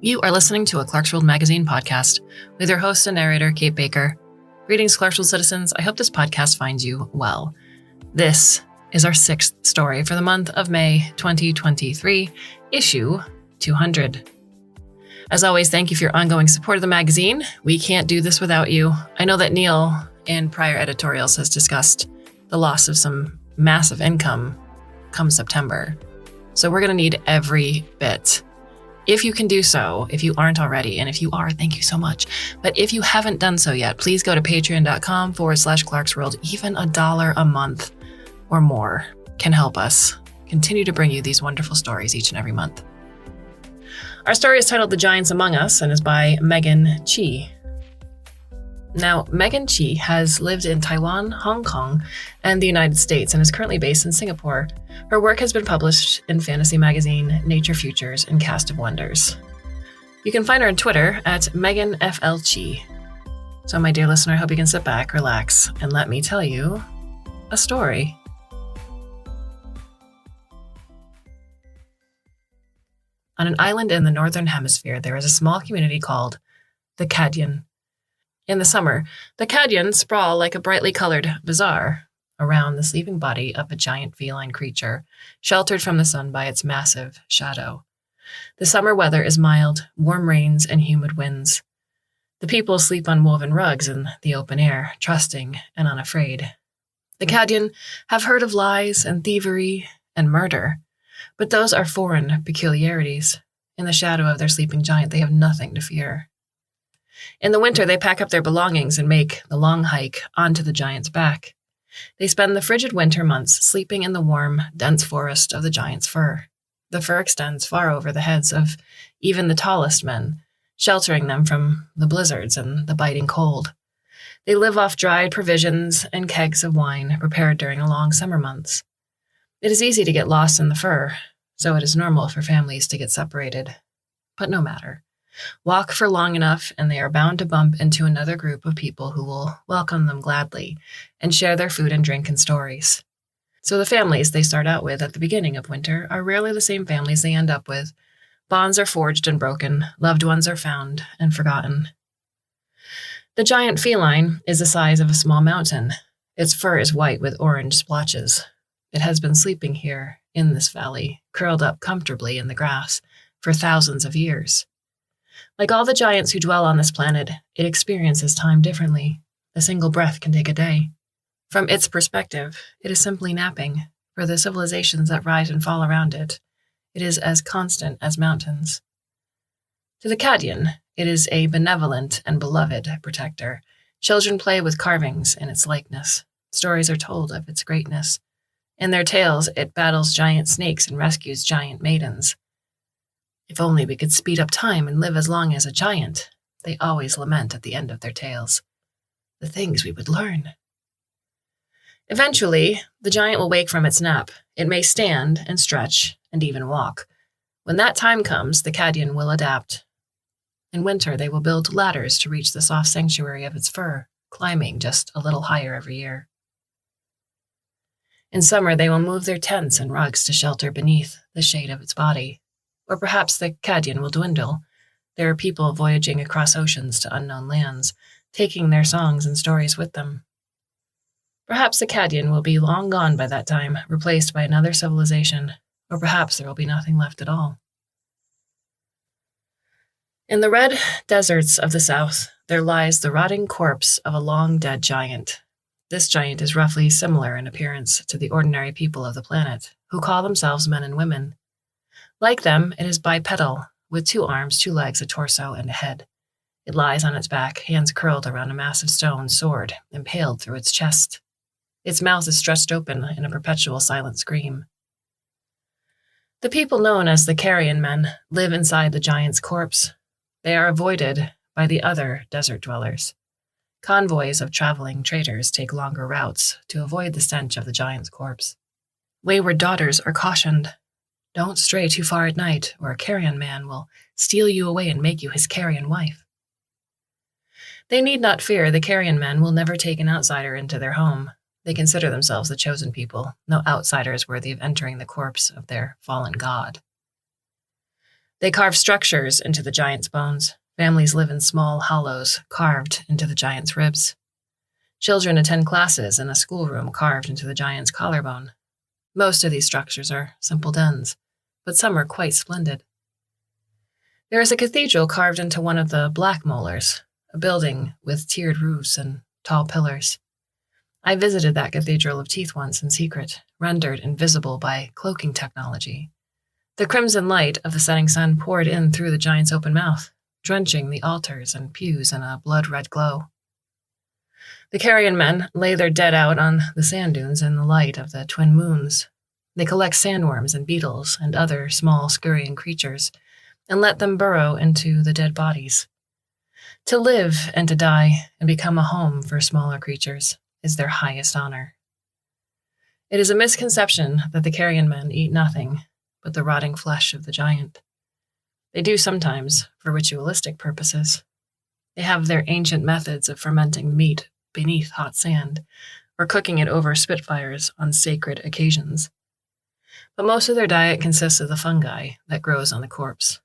You are listening to a Clarkesworld Magazine podcast with your host and narrator, Kate Baker. Greetings, Clarkesworld citizens. I hope this podcast finds you well. This is our sixth story for the month of May 2023, issue 200. As always, thank you for your ongoing support of the magazine. We can't do this without you. I know that Neil, in prior editorials, has discussed the loss of some massive income come September. So we're going to need every bit. If you can do so, if you aren't already, and if you are, thank you so much. But if you haven't done so yet, please go to patreon.com/Clarkesworld. Even $1 a month or more can help us continue to bring you these wonderful stories each and every month. Our story is titled The Giants Among Us and is by Megan Chee. Now, Megan Chee has lived in Taiwan, Hong Kong, and the United States and is currently based in Singapore. Her work has been published in Fantasy Magazine, Nature Futures, and Cast of Wonders. You can find her on Twitter at MeganFLChee. So, my dear listener, I hope you can sit back, relax, and let me tell you a story. On an island in the Northern Hemisphere, there is a small community called the Kadian. In the summer, the Kadian sprawl like a brightly colored bazaar around the sleeping body of a giant feline creature, sheltered from the sun by its massive shadow. The summer weather is mild, warm rains and humid winds. The people sleep on woven rugs in the open air, trusting and unafraid. The Kadian have heard of lies and thievery and murder, but those are foreign peculiarities. In the shadow of their sleeping giant, they have nothing to fear. In the winter, they pack up their belongings and make the long hike onto the giant's back. They spend the frigid winter months sleeping in the warm, dense forest of the giant's fur. The fur extends far over the heads of even the tallest men, sheltering them from the blizzards and the biting cold. They live off dried provisions and kegs of wine prepared during the long summer months. It is easy to get lost in the fur, so it is normal for families to get separated. But no matter. Walk for long enough, and they are bound to bump into another group of people who will welcome them gladly and share their food and drink and stories. So the families they start out with at the beginning of winter are rarely the same families they end up with. Bonds are forged and broken, loved ones are found and forgotten. The giant feline is the size of a small mountain. Its fur is white with orange splotches. It has been sleeping here in this valley, curled up comfortably in the grass for thousands of years. Like all the giants who dwell on this planet, it experiences time differently. A single breath can take a day. From its perspective, it is simply napping. For the civilizations that rise and fall around it, it is as constant as mountains. To the Kadian, it is a benevolent and beloved protector. Children play with carvings in its likeness. Stories are told of its greatness. In their tales, it battles giant snakes and rescues giant maidens. If only we could speed up time and live as long as a giant, they always lament at the end of their tales. The things we would learn. Eventually, the giant will wake from its nap. It may stand and stretch and even walk. When that time comes, the Kadian will adapt. In winter, they will build ladders to reach the soft sanctuary of its fur, climbing just a little higher every year. In summer, they will move their tents and rugs to shelter beneath the shade of its body. Or perhaps the Kadian will dwindle. There are people voyaging across oceans to unknown lands, taking their songs and stories with them. Perhaps the Kadian will be long gone by that time, replaced by another civilization, or perhaps there will be nothing left at all. In the red deserts of the south, there lies the rotting corpse of a long-dead giant. This giant is roughly similar in appearance to the ordinary people of the planet, who call themselves men and women. Like them, it is bipedal, with 2 arms, 2 legs, a torso, and a head. It lies on its back, hands curled around a massive stone sword, impaled through its chest. Its mouth is stretched open in a perpetual silent scream. The people known as the carrion men live inside the giant's corpse. They are avoided by the other desert dwellers. Convoys of traveling traders take longer routes to avoid the stench of the giant's corpse. Wayward daughters are cautioned. Don't stray too far at night, or a carrion man will steal you away and make you his carrion wife. They need not fear the carrion men will never take an outsider into their home. They consider themselves the chosen people, no outsider is worthy of entering the corpse of their fallen god. They carve structures into the giant's bones. Families live in small hollows carved into the giant's ribs. Children attend classes in a schoolroom carved into the giant's collarbone. Most of these structures are simple dens, but some are quite splendid. There is a cathedral carved into one of the black molars, a building with tiered roofs and tall pillars. I visited that cathedral of teeth once in secret, rendered invisible by cloaking technology. The crimson light of the setting sun poured in through the giant's open mouth, drenching the altars and pews in a blood-red glow. The carrion men lay their dead out on the sand dunes in the light of the twin moons. They collect sandworms and beetles and other small scurrying creatures and let them burrow into the dead bodies. To live and to die and become a home for smaller creatures is their highest honor. It is a misconception that the carrion men eat nothing but the rotting flesh of the giant. They do sometimes for ritualistic purposes. They have their ancient methods of fermenting meat beneath hot sand or cooking it over spitfires on sacred occasions. But most of their diet consists of the fungi that grows on the corpse.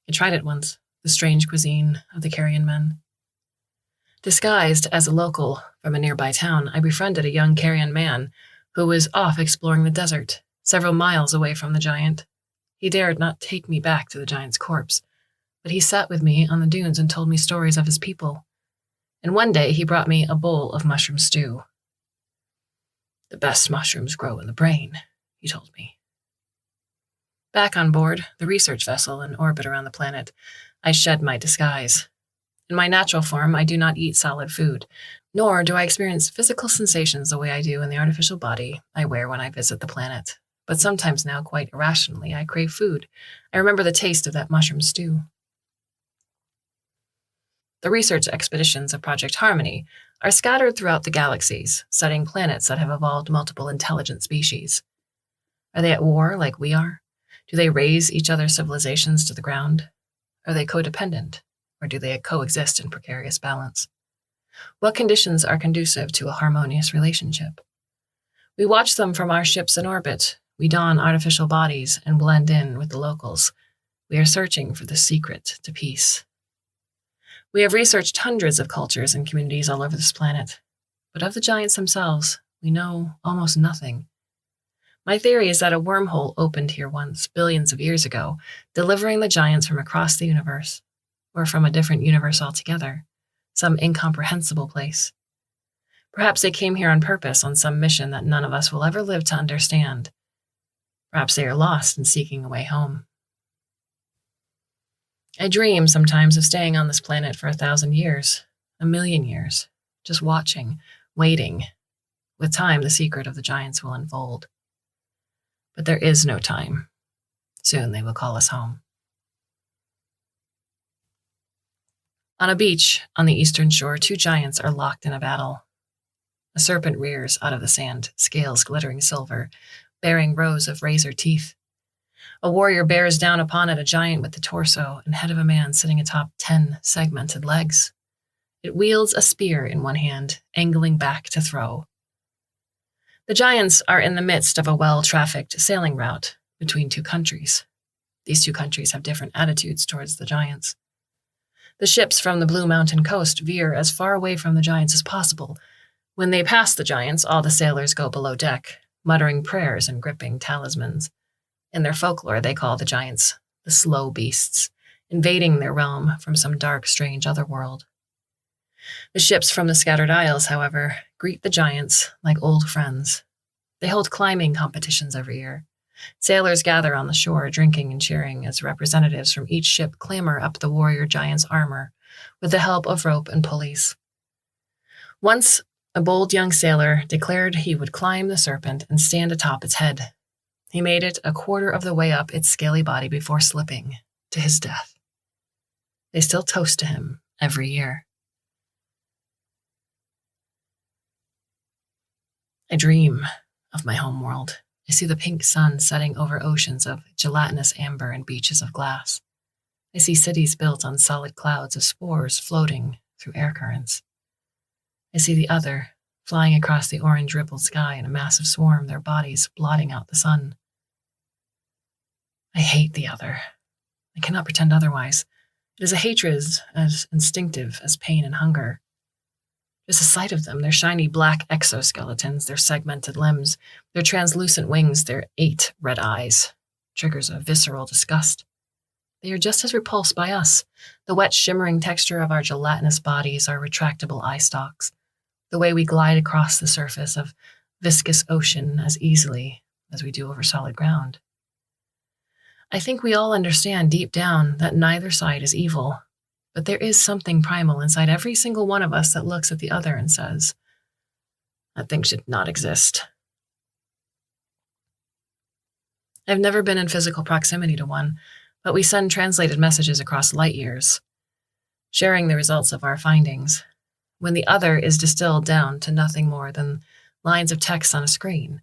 I tried it once, the strange cuisine of the carrion men. Disguised as a local from a nearby town, I befriended a young carrion man who was off exploring the desert, several miles away from the giant. He dared not take me back to the giant's corpse, but he sat with me on the dunes and told me stories of his people. And one day he brought me a bowl of mushroom stew. The best mushrooms grow in the brain, he told me. Back on board the research vessel in orbit around the planet, I shed my disguise. In my natural form, I do not eat solid food, nor do I experience physical sensations the way I do in the artificial body I wear when I visit the planet. But sometimes now, quite irrationally, I crave food. I remember the taste of that mushroom stew. The research expeditions of Project Harmony are scattered throughout the galaxies, studying planets that have evolved multiple intelligent species. Are they at war like we are? Do they raze each other's civilizations to the ground? Are they codependent, or do they coexist in precarious balance? What conditions are conducive to a harmonious relationship? We watch them from our ships in orbit. We don artificial bodies and blend in with the locals. We are searching for the secret to peace. We have researched hundreds of cultures and communities all over this planet, but of the giants themselves, we know almost nothing. My theory is that a wormhole opened here once, billions of years ago, delivering the giants from across the universe, or from a different universe altogether, some incomprehensible place. Perhaps they came here on purpose on some mission that none of us will ever live to understand. Perhaps they are lost and seeking a way home. I dream sometimes of staying on this planet for 1,000 years, 1,000,000 years, just watching, waiting. With time, the secret of the giants will unfold. But there is no time. Soon they will call us home. On a beach on the eastern shore, two giants are locked in a battle. A serpent rears out of the sand, scales glittering silver, bearing rows of razor teeth. A warrior bears down upon it, a giant with the torso and head of a man sitting atop 10 segmented legs. It wields a spear in one hand, angling back to throw. The giants are in the midst of a well-trafficked sailing route between two countries. These two countries have different attitudes towards the giants. The ships from the Blue Mountain coast veer as far away from the giants as possible. When they pass the giants, all the sailors go below deck, muttering prayers and gripping talismans. In their folklore, they call the giants the slow beasts, invading their realm from some dark, strange otherworld. The ships from the scattered isles, however, greet the giants like old friends. They hold climbing competitions every year. Sailors gather on the shore, drinking and cheering as representatives from each ship clamber up the warrior giant's armor with the help of rope and pulleys. Once, a bold young sailor declared he would climb the serpent and stand atop its head. He made it a quarter of the way up its scaly body before slipping to his death. They still toast to him every year. I dream of my home world. I see the pink sun setting over oceans of gelatinous amber and beaches of glass. I see cities built on solid clouds of spores floating through air currents. I see the other flying across the orange rippled sky in a massive swarm, their bodies blotting out the sun. I hate the other. I cannot pretend otherwise. It is a hatred as instinctive as pain and hunger. Just the sight of them, their shiny black exoskeletons, their segmented limbs, their translucent wings, their 8 red eyes, triggers a visceral disgust. They are just as repulsed by us, the wet, shimmering texture of our gelatinous bodies, our retractable eye stalks, the way we glide across the surface of viscous ocean as easily as we do over solid ground. I think we all understand deep down that neither side is evil, but there is something primal inside every single one of us that looks at the other and says, that thing should not exist. I've never been in physical proximity to one, but we send translated messages across light years, sharing the results of our findings. When the other is distilled down to nothing more than lines of text on a screen,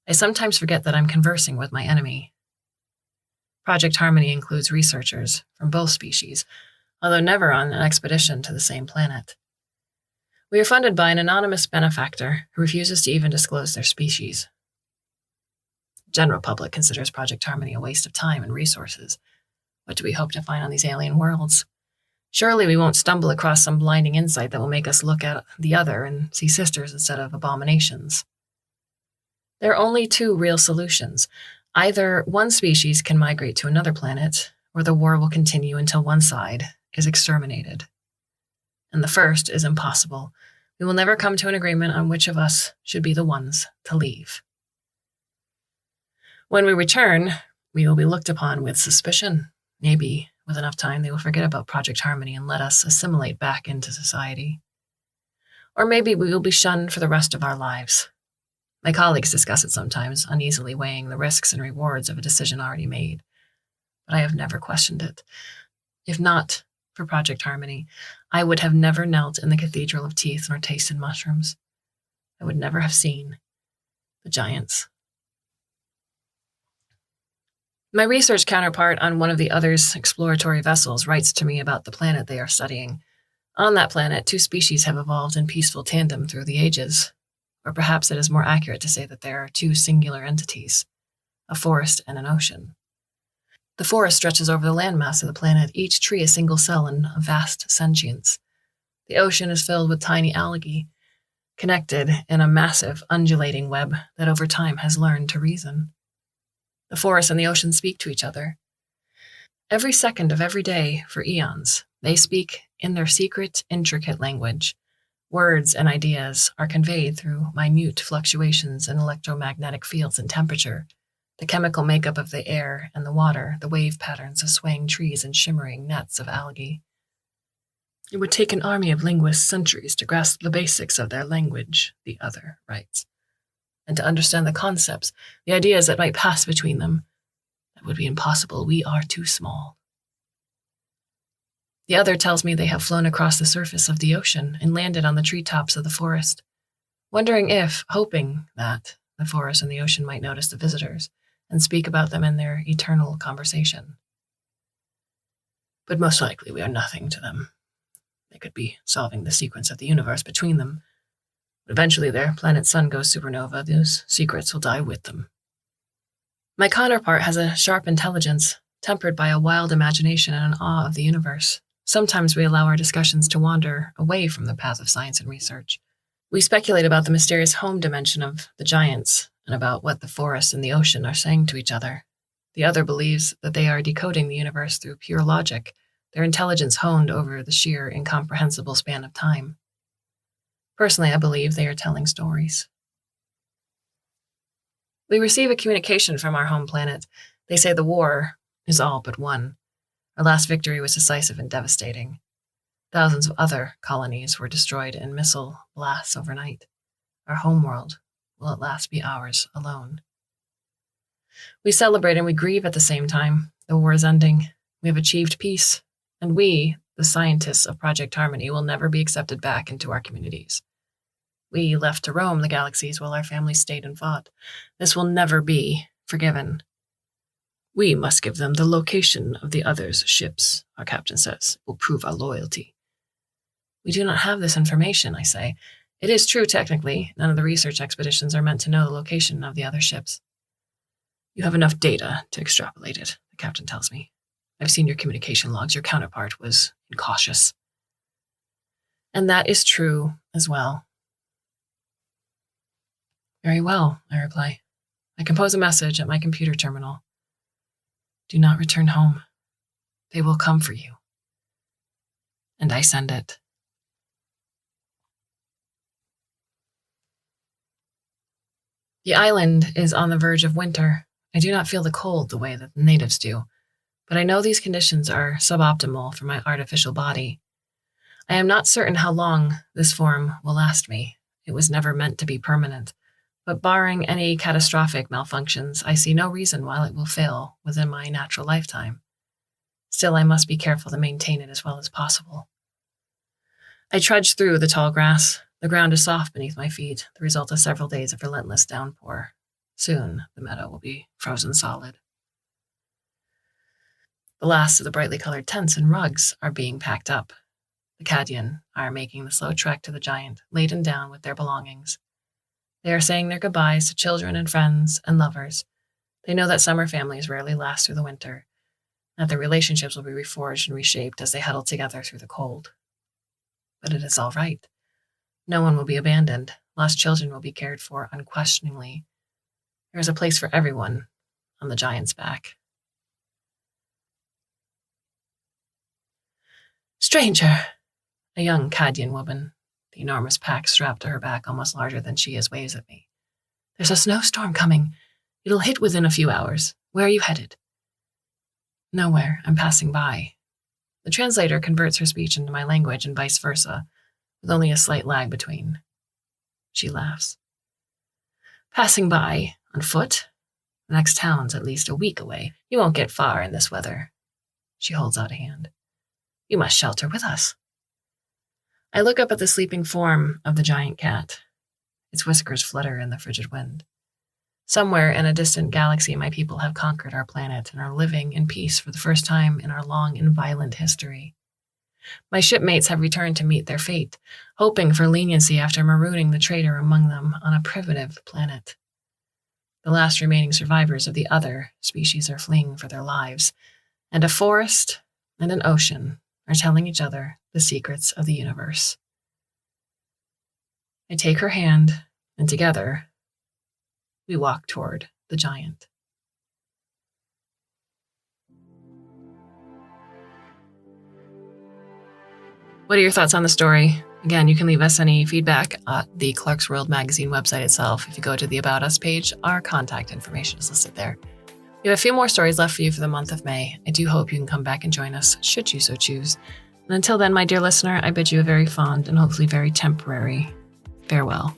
I sometimes forget that I'm conversing with my enemy. Project Harmony includes researchers from both species, although never on an expedition to the same planet. We are funded by an anonymous benefactor who refuses to even disclose their species. The general public considers Project Harmony a waste of time and resources. What do we hope to find on these alien worlds? Surely we won't stumble across some blinding insight that will make us look at the other and see sisters instead of abominations. There are only 2 real solutions. Either one species can migrate to another planet, or the war will continue until one side is exterminated. And the first is impossible. We will never come to an agreement on which of us should be the ones to leave. When we return, we will be looked upon with suspicion. Maybe, with enough time, they will forget about Project Harmony and let us assimilate back into society. Or maybe we will be shunned for the rest of our lives. My colleagues discuss it sometimes, uneasily weighing the risks and rewards of a decision already made. But I have never questioned it. If not for Project Harmony, I would have never knelt in the Cathedral of Teeth nor tasted mushrooms. I would never have seen the giants. My research counterpart on one of the other's exploratory vessels writes to me about the planet they are studying. On that planet, 2 species have evolved in peaceful tandem through the ages. Or perhaps it is more accurate to say that there are 2 singular entities, a forest and an ocean. The forest stretches over the landmass of the planet, each tree a single cell in a vast sentience. The ocean is filled with tiny algae, connected in a massive, undulating web that over time has learned to reason. The forest and the ocean speak to each other. Every second of every day for eons, they speak in their secret, intricate language. Words and ideas are conveyed through minute fluctuations in electromagnetic fields and temperature, the chemical makeup of the air and the water, the wave patterns of swaying trees and shimmering nets of algae. It would take an army of linguists centuries to grasp the basics of their language, the other writes, and to understand the concepts, the ideas that might pass between them. That would be impossible. We are too small. The other tells me they have flown across the surface of the ocean and landed on the treetops of the forest, wondering if, hoping that, the forest and the ocean might notice the visitors and speak about them in their eternal conversation. But most likely we are nothing to them. They could be solving the sequence of the universe between them. But eventually their planet's sun goes supernova. Those secrets will die with them. My counterpart has a sharp intelligence, tempered by a wild imagination and an awe of the universe. Sometimes we allow our discussions to wander away from the path of science and research. We speculate about the mysterious home dimension of the giants and about what the forest and the ocean are saying to each other. The other believes that they are decoding the universe through pure logic, their intelligence honed over the sheer, incomprehensible span of time. Personally, I believe they are telling stories. We receive a communication from our home planet. They say the war is all but won. Our last victory was decisive and devastating. Thousands of other colonies were destroyed in missile blasts overnight. Our homeworld will at last be ours alone. We celebrate and we grieve at the same time. The war is ending. We have achieved peace. And we, the scientists of Project Harmony, will never be accepted back into our communities. We left to roam the galaxies while our families stayed and fought. This will never be forgiven. We must give them the location of the others' ships, our captain says. It will prove our loyalty. We do not have this information, I say. It is true technically. None of the research expeditions are meant to know the location of the other ships. You have enough data to extrapolate it, the captain tells me. I've seen your communication logs. Your counterpart was incautious. And that is true as well. Very well, I reply. I compose a message at my computer terminal. Do not return home. They will come for you. And I send it. The island is on the verge of winter. I do not feel the cold the way that the natives do, but I know these conditions are suboptimal for my artificial body. I am not certain how long this form will last me. It was never meant to be permanent, but barring any catastrophic malfunctions, I see no reason why it will fail within my natural lifetime. Still, I must be careful to maintain it as well as possible. I trudge through the tall grass. The ground is soft beneath my feet, the result of several days of relentless downpour. Soon, the meadow will be frozen solid. The last of the brightly colored tents and rugs are being packed up. The Cadian are making the slow trek to the giant, laden down with their belongings. They are saying their goodbyes to children and friends and lovers. They know that summer families rarely last through the winter, that their relationships will be reforged and reshaped as they huddle together through the cold. But it is all right. No one will be abandoned. Lost children will be cared for unquestioningly. There is a place for everyone on the giant's back. Stranger, a young Cadian woman, the enormous pack strapped to her back almost larger than she is, waves at me. There's a snowstorm coming. It'll hit within a few hours. Where are you headed? Nowhere. I'm passing by. The translator converts her speech into my language and vice versa, with only a slight lag between. She laughs. Passing by, on foot? The next town's at least a week away. You won't get far in this weather. She holds out a hand. You must shelter with us. I look up at the sleeping form of the giant cat. Its whiskers flutter in the frigid wind. Somewhere in a distant galaxy, my people have conquered our planet and are living in peace for the first time in our long and violent history. My shipmates have returned to meet their fate, hoping for leniency after marooning the traitor among them on a primitive planet. The last remaining survivors of the other species are fleeing for their lives, and a forest and an ocean are telling each other the secrets of the universe. I take her hand, and together, we walk toward the giant. What are your thoughts on the story? Again, you can leave us any feedback at the Clarkesworld Magazine website itself. If you go to the About Us page, our contact information is listed there. We have a few more stories left for you for the month of May. I do hope you can come back and join us, should you so choose. And until then, my dear listener, I bid you a very fond and hopefully very temporary farewell.